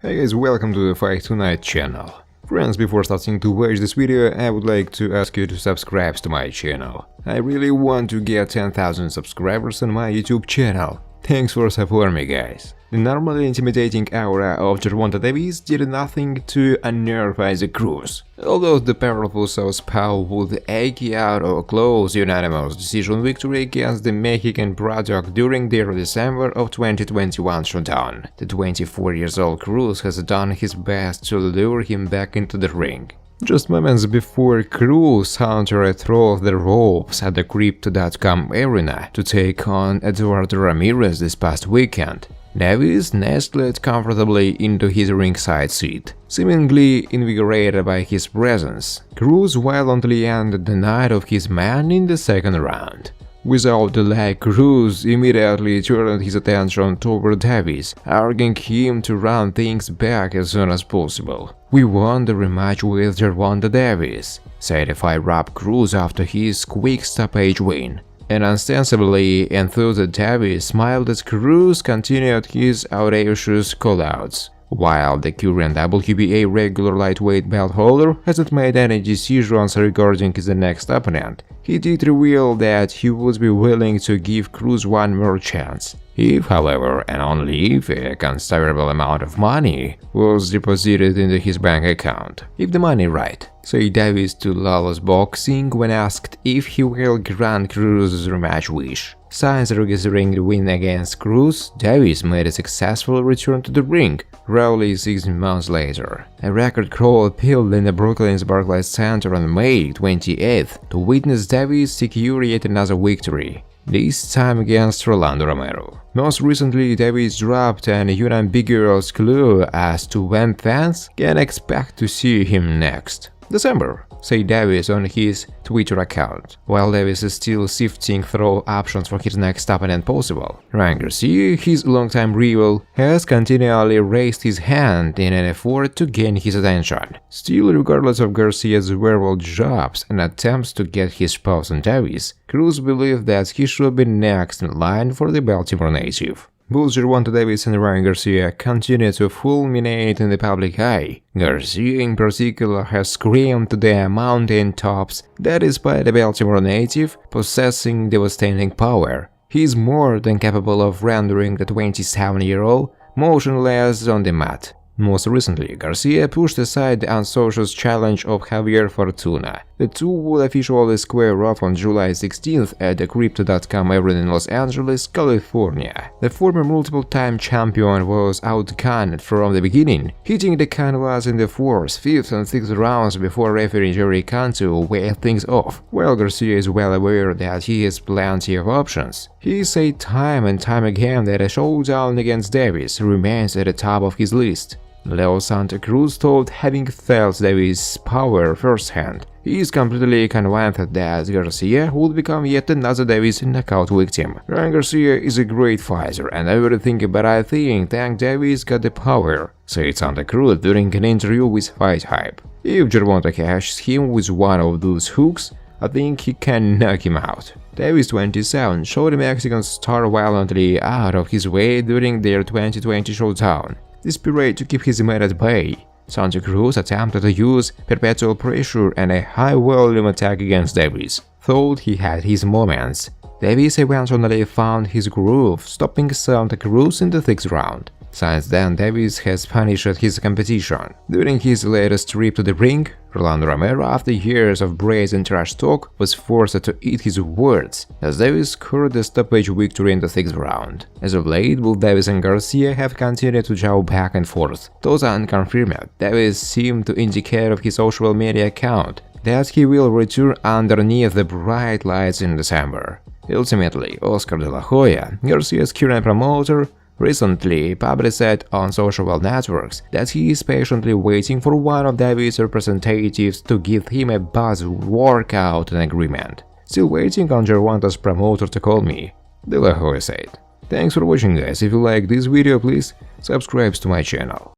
Hey guys, welcome to the Fight Tonight channel. Friends, before starting to watch this video, I would like to ask you to subscribe to my channel. I really want to get 10,000 subscribers on my YouTube channel. Thanks for supporting me, guys. The normally intimidating aura of Gervonta did nothing to unnerve Isaac Cruz. Although the powerful southpaw would eke out a close unanimous decision victory against the Mexican product during their December of 2021 showdown, the 24-year-old Cruz has done his best to lure him back into the ring. Just moments before Cruz countered through the ropes at the Crypto.com arena to take on Eduardo Ramirez this past weekend, Davis nestled comfortably into his ringside seat, seemingly invigorated by his presence. Cruz violently ended the night of his man in the second round. Without delay, Cruz immediately turned his attention toward Davis, urging him to run things back as soon as possible. "We won the rematch with Gervonta Davis," said Fire-Up Cruz after his quick stoppage win. And ostensibly enthused Davis smiled as Cruz continued his audacious callouts. While the current WBA regular lightweight belt holder hasn't made any decisions regarding his next opponent, he did reveal that he would be willing to give Cruz one more chance. If, however, and only if, a considerable amount of money was deposited into his bank account. "If the money right," said Davis to Lawless Boxing when asked if he will grant Cruz's rematch wish. Since registering the win against Cruz, Davis made a successful return to the ring, roughly 6 months later. A record crowd appeared in the Brooklyn's Barclays Center on May 28th to witness Davis secure yet another victory, this time against Rolando Romero. Most recently, Davis dropped an unambiguous clue as to when fans can expect to see him next. "December," said Davis on his Twitter account. While Davis is still sifting through options for his next opponent possible, Garcia, his longtime rival, has continually raised his hand in an effort to gain his attention. Still, regardless of Garcia's verbal jabs and attempts to get his paws on Davis, Cruz believed that he should be next in line for the Baltimore native. Both Gervonta Davis and Garcia continue to fulminate in the public eye. Garcia in particular has screamed to the mountaintops that despite the Baltimore native possessing devastating power, he is more than capable of rendering the 27-year-old motionless on the mat. Most recently, Garcia pushed aside the unsocious challenge of Javier Fortuna. The two would officially square off on July 16th at the Crypto.com arena in Los Angeles, California. The former multiple-time champion was outgunned from the beginning, hitting the canvas in the 4th, 5th and 6th rounds before referee Jerry Cantu waved things off. While Garcia is well aware that he has plenty of options, he said time and time again that a showdown against Davis remains at the top of his list. Leo Santa Cruz told, having felt Davis' power firsthand, he is completely convinced that Garcia would become yet another Davis knockout victim. Garcia is a great fighter and everything, but I think Davis got the power, said Santa Cruz during an interview with Fight Hype. If Gervonta catches him with one of those hooks, I think he can knock him out. Davis, 27, showed the Mexican star violently out of his way during their 2020 showdown. Desperate to keep his man at bay, Santa Cruz attempted to use perpetual pressure and a high-volume attack against Davis. Thought he had his moments. Davis eventually found his groove, stopping Santa Cruz in the 6th round. Since then, Davis has punished his competition. During his latest trip to the ring, Rolando Romero, after years of brazen trash talk, was forced to eat his words, as Davis scored a stoppage victory in the 6th round. As of late, both Davis and Garcia have continued to jow back and forth. Those unconfirmed, Davis seemed to indicate of his social media account that he will return underneath the bright lights in December. Ultimately, Oscar de la Hoya, Garcia's current promoter, recently publicized on social networks that he is patiently waiting for one of Davis' representatives to give him a buzz workout and agreement. "Still waiting on Gervonta's promoter to call me," De La Hoya said. Thanks for watching, guys. If you like this video, please subscribe to my channel.